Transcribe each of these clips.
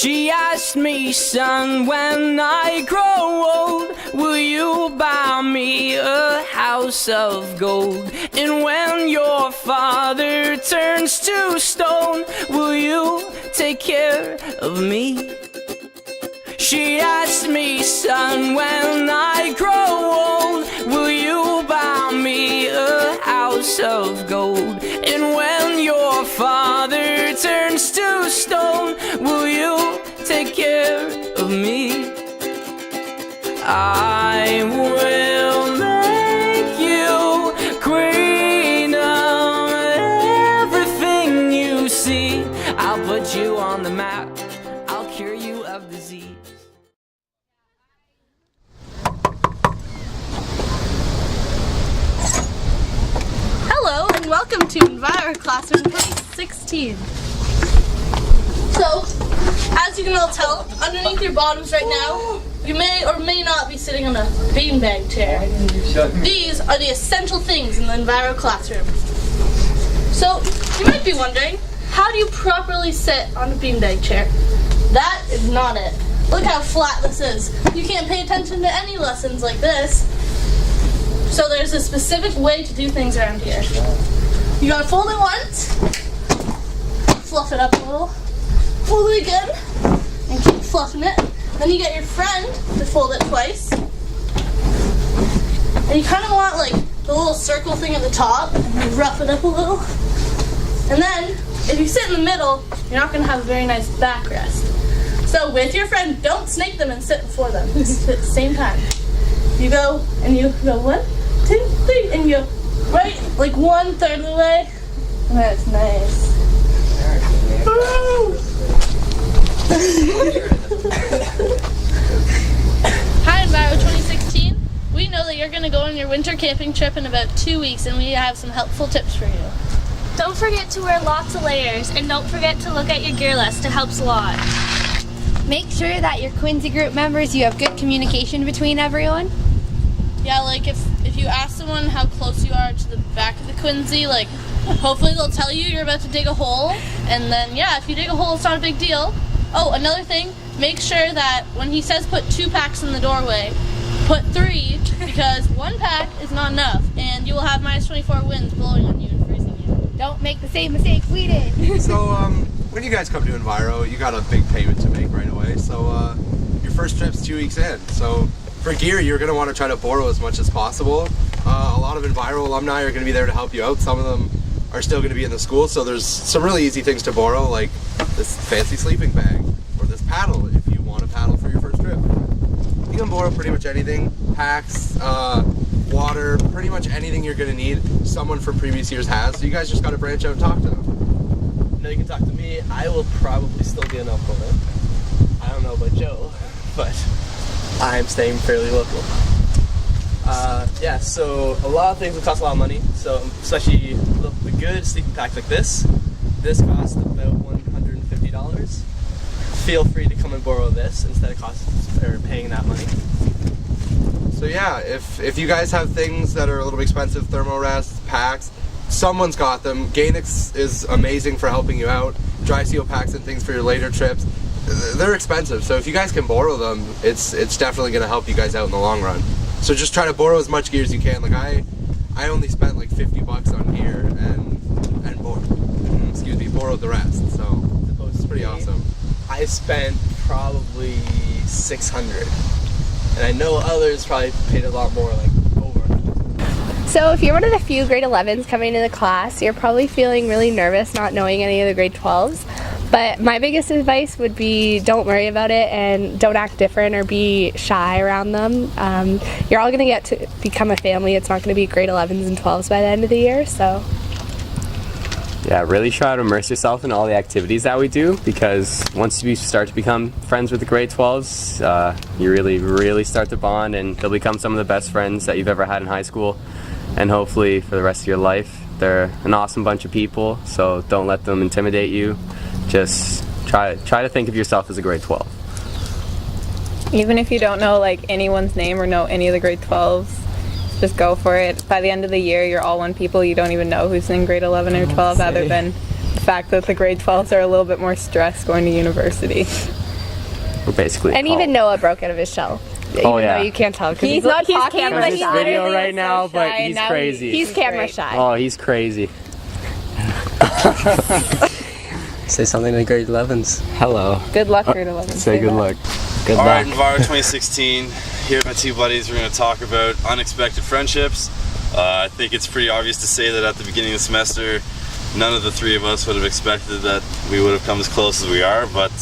She asked me, son, when I grow old, will you buy me a house of gold? And when your father turns to stone, will you take care of me? She asked me, son, when I grow old, will you buy me a house of gold? And when your father turns to stone, will you take care of me? I will make you queen of everything you see. I'll put you on the map, I'll cure you of disease. Hello and welcome to Enviro Classroom 2016. So, as you can all tell, underneath your bottoms right now, you may or may not be sitting on a beanbag chair. These are the essential things in the Enviro classroom. So, you might be wondering, how do you properly sit on a beanbag chair? That is not it. Look how flat this is. You can't pay attention to any lessons like this. So there's a specific way to do things around here. You gotta fold it once, fluff it up a little, fold it again, and keep fluffing it. Then you get your friend to fold it twice. And you kind of want like the little circle thing at the top, and rough it up a little. And then, if you sit in the middle, you're not gonna have a very nice backrest. So with your friend, don't snake them and sit before them. Sit at the same time. You go, and you go 1, 2, 3, and you go right, like 1/3 of the way. And that's nice. Hi, Enviro 2016. We know that you're going to go on your winter camping trip in about 2 weeks, and we have some helpful tips for you. Don't forget to wear lots of layers, and don't forget to look at your gear list. It helps a lot. Make sure that your Quincy group members, you have good communication between everyone. Yeah, like if you ask someone how close you are to the back of the Quincy, like hopefully they'll tell you you're about to dig a hole, and then yeah, if you dig a hole, it's not a big deal. Oh, another thing, make sure that when he says put 2 packs in the doorway, put 3, because 1 pack is not enough, and you will have -24 winds blowing on you and freezing you. Don't make the same mistake we did. So, when you guys come to Enviro, you got a big payment to make right away. So, your first trip's 2 weeks in. So, for gear, you're going to want to try to borrow as much as possible. A lot of Enviro alumni are going to be there to help you out. Some of them are still going to be in the school, so there's some really easy things to borrow, like this fancy sleeping bag, or this paddle if you want a paddle for your first trip. You can borrow pretty much anything, packs, water, pretty much anything you're going to need, someone from previous years has, so you guys just got to branch out and talk to them. No, you can talk to me. I will probably still be an opponent. I don't know about Joe, but I'm staying fairly local. Yeah, so a lot of things will cost a lot of money. So especially the good sleeping packs like this. This costs about $150. Feel free to come and borrow this instead of paying that money. So yeah, if you guys have things that are a little expensive, thermorests, packs, someone's got them. Gainix is amazing for helping you out. Dry seal packs and things for your later trips. They're expensive, so if you guys can borrow them, it's definitely going to help you guys out in the long run. So just try to borrow as much gear as you can. Like I only spent like $50 on gear and borrowed the rest. So it's pretty awesome. I spent probably $600, and I know others probably paid a lot more, like over. So if you're one of the few grade 11s coming into the class, you're probably feeling really nervous not knowing any of the grade 12s. But my biggest advice would be don't worry about it and don't act different or be shy around them. You're all going to get to become a family. It's not going to be grade 11s and 12s by the end of the year. So yeah, really try to immerse yourself in all the activities that we do, because once you start to become friends with the grade 12s, you really start to bond, and they'll become some of the best friends that you've ever had in high school, and hopefully for the rest of your life. They're an awesome bunch of people, so don't let them intimidate you. Just try to think of yourself as a grade 12. Even if you don't know like anyone's name or know any of the grade 12s, just go for it. By the end of the year, you're all one people. You don't even know who's in grade 11 or 12 other than the fact that the grade 12s are a little bit more stressed going to university. We're basically And even Noah broke out of his shell. Oh, Even yeah. though you can't tell because He's not talking, camera but this he's video literally right so now, but shy. he's Now crazy. He's camera great. shy. Oh, he's crazy. Say something to the grade 11s. Hello. Good luck, grade 11. Say good luck. Good All right, luck. Enviro 2016. Here with my two buddies, we're going to talk about unexpected friendships. I think it's pretty obvious to say that at the beginning of the semester, none of the three of us would have expected that we would have come as close as we are, but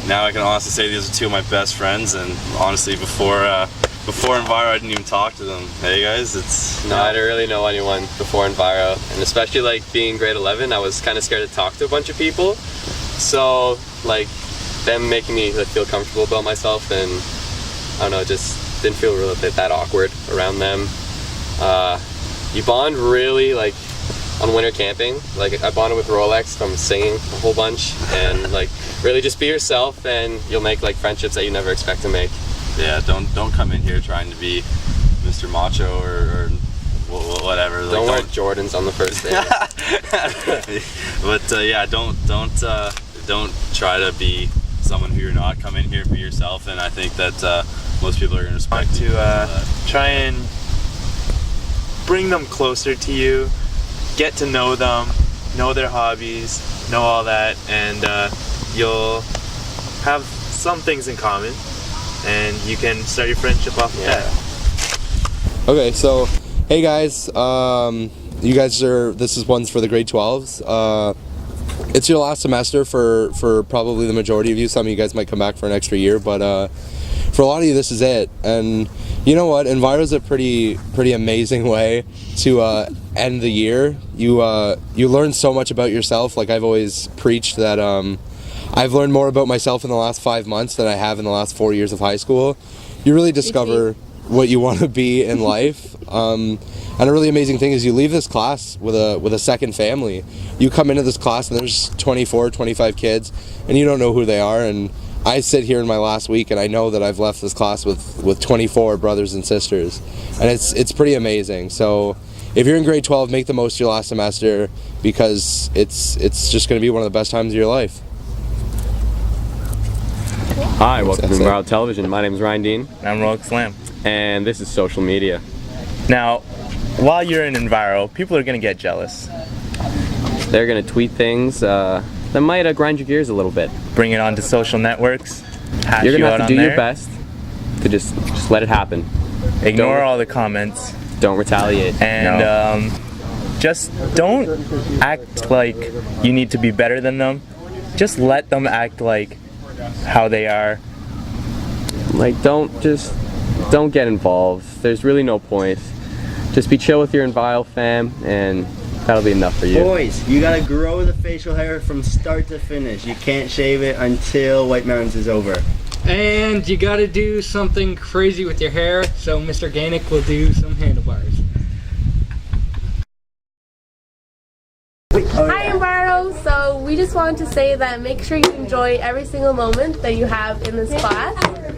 now I can honestly say these are two of my best friends, and honestly before Enviro I didn't even talk to them. Hey guys, it's... No, I didn't really know anyone before Enviro, and especially like being grade 11, I was kind of scared to talk to a bunch of people. So like them making me like, feel comfortable about myself, and I don't know, just didn't feel really that awkward around them. You bond really like on winter camping. Like I bonded with Rolex from singing a whole bunch, and like really just be yourself, and you'll make like friendships that you never expect to make. Yeah, don't come in here trying to be Mr. Macho or whatever. Don't wear Jordans on the first day. But yeah, don't try to be someone who you're not. Come in here, be yourself, and I think that most people are going to respect you. Try and bring them closer to you, get to know them, know their hobbies, know all that, and you'll have some things in common, and you can start your friendship off with that. Okay, so hey guys, you guys are, this is one's for the grade 12s. It's your last semester for probably the majority of you. Some of you guys might come back for an extra year, but for a lot of you this is it. And you know what, Enviro's a pretty amazing way to end the year. You learn so much about yourself. Like I've always preached that I've learned more about myself in the last 5 months than I have in the last 4 years of high school. You really discover what you want to be in life. And a really amazing thing is you leave this class with a second family. You come into this class and there's 24, 25 kids and you don't know who they are. And I sit here in my last week and I know that I've left this class with 24 brothers and sisters. And it's pretty amazing. So if you're in grade 12, make the most of your last semester, because it's just going to be one of the best times of your life. Hi, welcome to Enviro Television. My name is Ryan Dean. I'm Rolex Slam. And this is social media. Now, while you're in Enviro, people are going to get jealous. They're going to tweet things that might grind your gears a little bit. Bring it onto social networks. Hash You're going you to out have to on do there. your best to just let it happen. Ignore all the comments. Don't retaliate. And just don't act like you need to be better than them. Just let them act like how they are. Like don't get involved. There's really no point. Just be chill with your Enviro fam, and that'll be enough for you. Boys, you gotta grow the facial hair from start to finish. You can't shave it until White Mountains is over. And you gotta do something crazy with your hair, so Mr. Ganick will do some handlebars. Hi Enviro! So we just wanted to say that make sure you enjoy every single moment that you have in this class.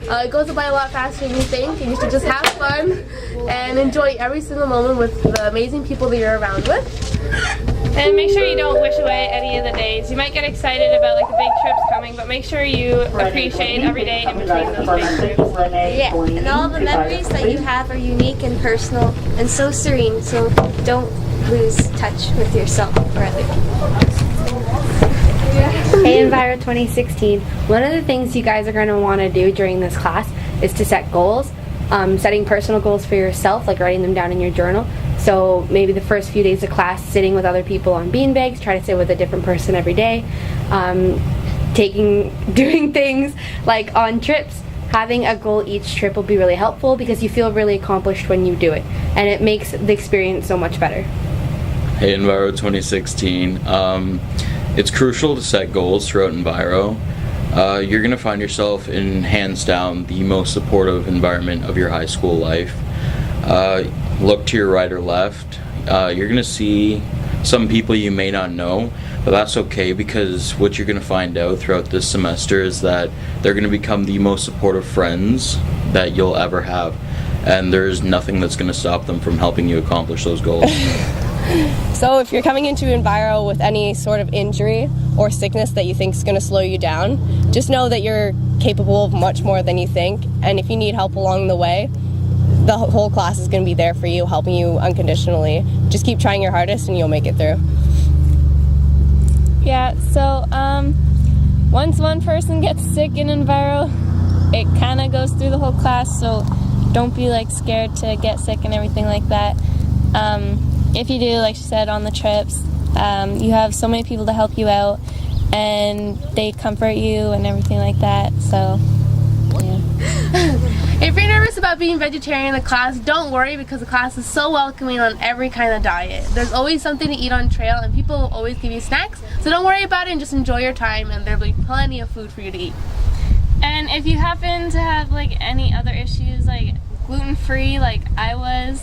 It goes by a lot faster than you think, and you should just have fun and enjoy every single moment with the amazing people that you're around with. And make sure you don't wish away any of the days. You might get excited about like the big trips coming, but make sure you appreciate every day in between those big trips. Yeah, and all the memories that you have are unique and personal and so serene, so don't lose touch with yourself or other people. Hey Enviro 2016, one of the things you guys are going to want to do during this class is to set goals. Setting personal goals for yourself, like writing them down in your journal. So maybe the first few days of class, sitting with other people on beanbags, try to sit with a different person every day. Doing things like on trips, having a goal each trip will be really helpful because you feel really accomplished when you do it, and it makes the experience so much better. Hey Enviro 2016, it's crucial to set goals throughout Enviro. You're going to find yourself in, hands down, the most supportive environment of your high school life. Look to your right or left. You're going to see some people you may not know, but that's okay, because what you're going to find out throughout this semester is that they're going to become the most supportive friends that you'll ever have, and there's nothing that's going to stop them from helping you accomplish those goals. So if you're coming into Enviro with any sort of injury or sickness that you think is going to slow you down, just know that you're capable of much more than you think, and if you need help along the way, the whole class is going to be there for you, helping you unconditionally. Just keep trying your hardest and you'll make it through. Yeah, so once one person gets sick in Enviro, it kind of goes through the whole class, so don't be like scared to get sick and everything like that. If you do, like she said, on the trips, you have so many people to help you out, and they comfort you and everything like that, so yeah. If you're nervous about being vegetarian in the class, don't worry, because the class is so welcoming on every kind of diet. There's always something to eat on trail, and people will always give you snacks, so don't worry about it and just enjoy your time, and there'll be plenty of food for you to eat. And if you happen to have like any other issues, like gluten-free like I was,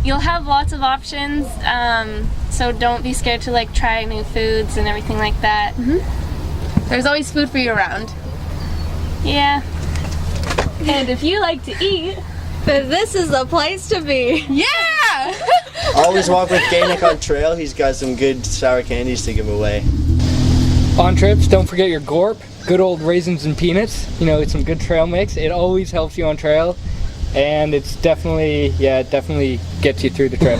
you'll have lots of options, so don't be scared to like try new foods and everything like that. There's always food for you around. Yeah. And if you like to eat, then this is the place to be. Yeah! Always walk with Gainick on trail. He's got some good sour candies to give away. On trips, don't forget your gorp, good old raisins and peanuts. You know, it's some good trail mix. It always helps you on trail, and it's definitely, yeah, it definitely gets you through the trip.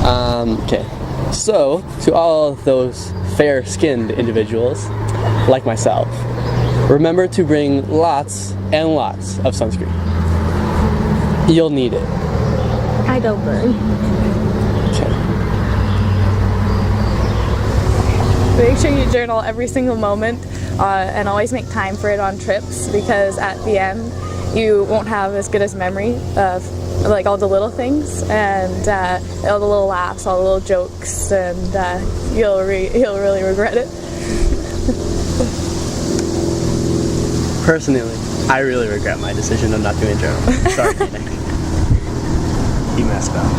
Okay, so to all those fair-skinned individuals like myself, remember to bring lots and lots of sunscreen. You'll need it. I don't burn. Make sure you journal every single moment and always make time for it on trips, because at the end you won't have as good as memory of like all the little things and all the little laughs, all the little jokes, and you'll really regret it. Personally, I really regret my decision of not doing journal. Sorry, Nick. He messed up.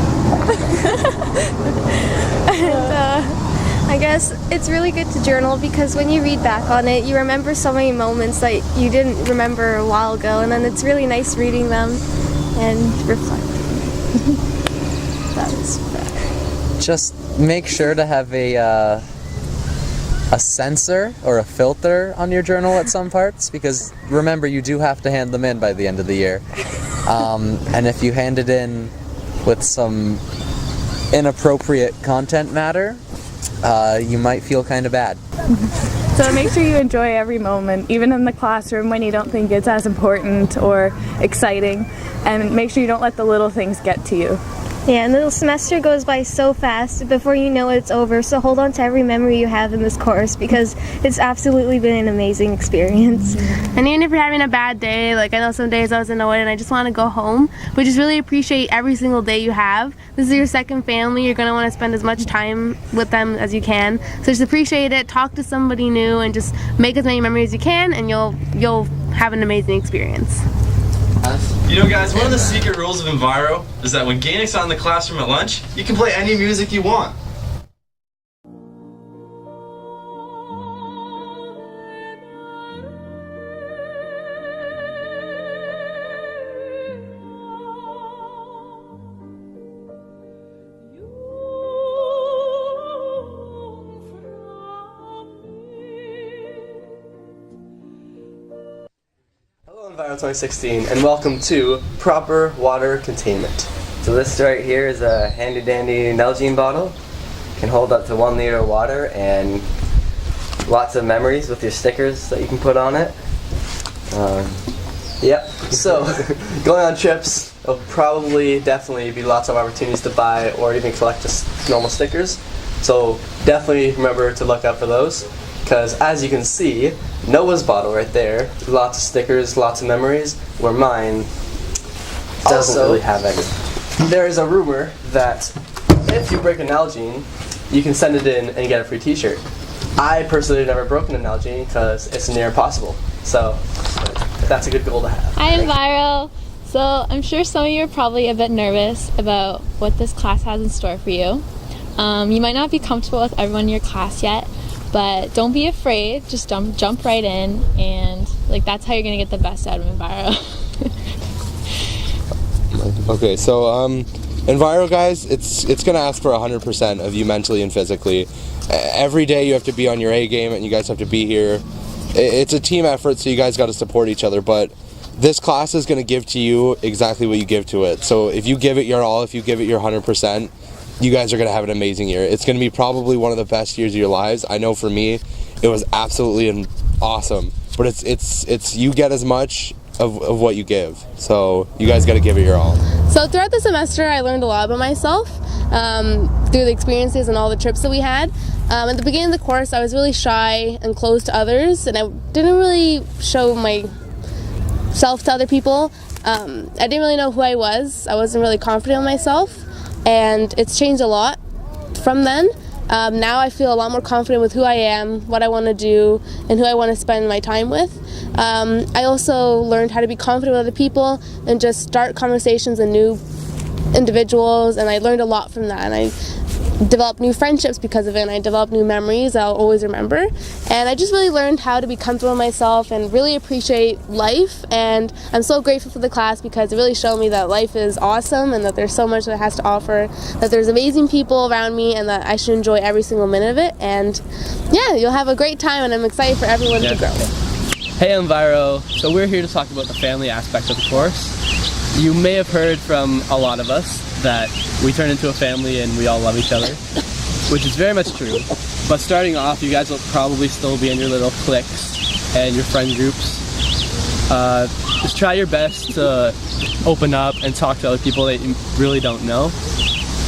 And I guess it's really good to journal, because when you read back on it, you remember so many moments that you didn't remember a while ago, and then it's really nice reading them and reflecting. That was bad. Just make sure to have a censor or a filter on your journal at some parts, because remember, you do have to hand them in by the end of the year. And if you hand it in with some inappropriate content matter, you might feel kind of bad. So make sure you enjoy every moment, even in the classroom when you don't think it's as important or exciting, and make sure you don't let the little things get to you. Yeah, and the semester goes by so fast. Before you know it, it's over. So hold on to every memory you have in this course, because it's absolutely been an amazing experience. And even if you're having a bad day, like I know some days I was annoyed and I just want to go home, but just really appreciate every single day you have. This is your second family. You're going to want to spend as much time with them as you can. So just appreciate it, talk to somebody new, and just make as many memories as you can, and you'll have an amazing experience. You know, guys, one of the secret rules of Enviro is that when Gainick's on in the classroom at lunch, you can play any music you want. Enviro 2016, and welcome to Proper Water Containment. So this right here is a handy dandy Nalgene bottle. Can hold up to 1 liter of water, and lots of memories with your stickers that you can put on it. Yep, so going on trips, there'll probably definitely be lots of opportunities to buy or even collect just normal stickers. So definitely remember to look out for those, because as you can see, Noah's bottle right there, lots of stickers, lots of memories, where mine doesn't really have any. There is a rumor that if you break a Nalgene, you can send it in and get a free t-shirt. I personally have never broken a Nalgene because it's near impossible. So that's a good goal to have. Hi, Enviro. So I'm sure some of you are probably a bit nervous about what this class has in store for you. You might not be comfortable with everyone in your class yet, but don't be afraid. Just jump right in, and like that's how you're gonna get the best out of Enviro. Okay, so Enviro, guys, it's gonna ask for 100% of you mentally and physically. Every day you have to be on your A game, and you guys have to be here. it's a team effort, so you guys got to support each other, but this class is going to give to you exactly what you give to it. So if you give it your all, if you give it your 100%, you guys are going to have an amazing year. It's going to be probably one of the best years of your lives. I know for me, it was absolutely awesome. But it's you get as much of what you give. So you guys got to give it your all. So throughout the semester, I learned a lot about myself through the experiences and all the trips that we had. At the beginning of the course, I was really shy and closed to others, and I didn't really show myself to other people. I didn't really know who I was. I wasn't really confident in myself, and it's changed a lot from then. Now I feel a lot more confident with who I am, what I want to do, and who I want to spend my time with. I also learned how to be confident with other people and just start conversations with new individuals, and I learned a lot from that. And I developed new friendships because of it, and I developed new memories I'll always remember. And I just really learned how to be comfortable with myself and really appreciate life. And I'm so grateful for the class because it really showed me that life is awesome and that there's so much that it has to offer, that there's amazing people around me, and that I should enjoy every single minute of it. And yeah, you'll have a great time, and I'm excited for everyone to grow. Hey Enviro, so we're here to talk about the family aspect of the course. You may have heard from a lot of us that we turn into a family and we all love each other, which is very much true. But starting off, you guys will probably still be in your little cliques and your friend groups. Just try your best to open up and talk to other people that you really don't know.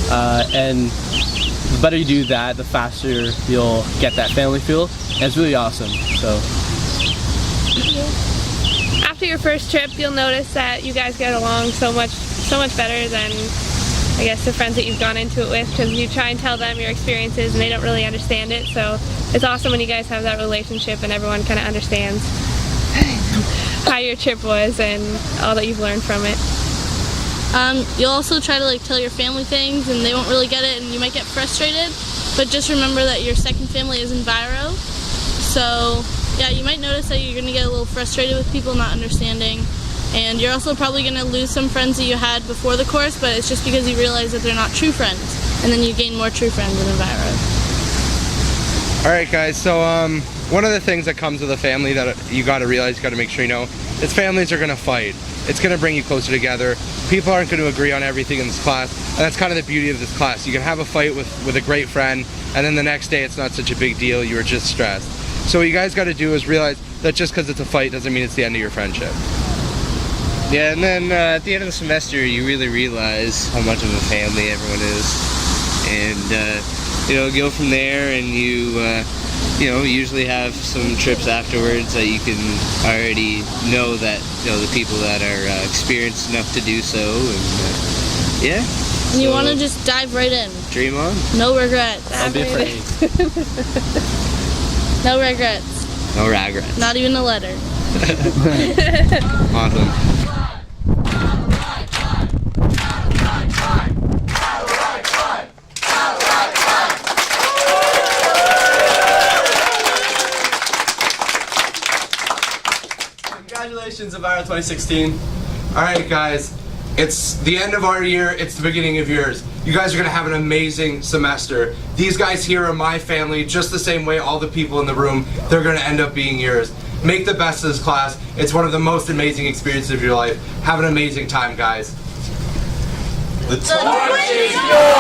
And the better you do that, the faster you'll get that family feel. And it's really awesome. So. After your first trip, you'll notice that you guys get along so much better than, I guess, the friends that you've gone into it with, because you try and tell them your experiences and they don't really understand it. So it's awesome when you guys have that relationship and everyone kind of understands how your trip was and all that you've learned from it. You'll also try to tell your family things, and they won't really get it, and you might get frustrated. But just remember that your second family is Enviro. So yeah, you might notice that you're going to get a little frustrated with people not understanding, and you're also probably going to lose some friends that you had before the course, but it's just because you realize that they're not true friends, and then you gain more true friends in Enviro. Alright guys, so one of the things that comes with a family that you got to realize, you got to make sure you know, is families are going to fight. It's going to bring you closer together. People aren't going to agree on everything in this class, and that's kind of the beauty of this class. You can have a fight with a great friend, and then the next day it's not such a big deal, you were just stressed. So what you guys got to do is realize that just because it's a fight doesn't mean it's the end of your friendship. Yeah, and then at the end of the semester, you really realize how much of a family everyone is, and go from there. And you usually have some trips afterwards that you can already know that the people that are experienced enough to do so, and yeah. And you want to just dive right in. Dream on. No regrets. Don't be afraid. No regrets. No regrets. Not even a letter. Awesome. Congratulations, Enviro 2016. Alright guys, it's the end of our year, it's the beginning of yours. You guys are going to have an amazing semester. These guys here are my family, just the same way all the people in the room, they're going to end up being yours. Make the best of this class. It's one of the most amazing experiences of your life. Have an amazing time, guys. The torch is yours!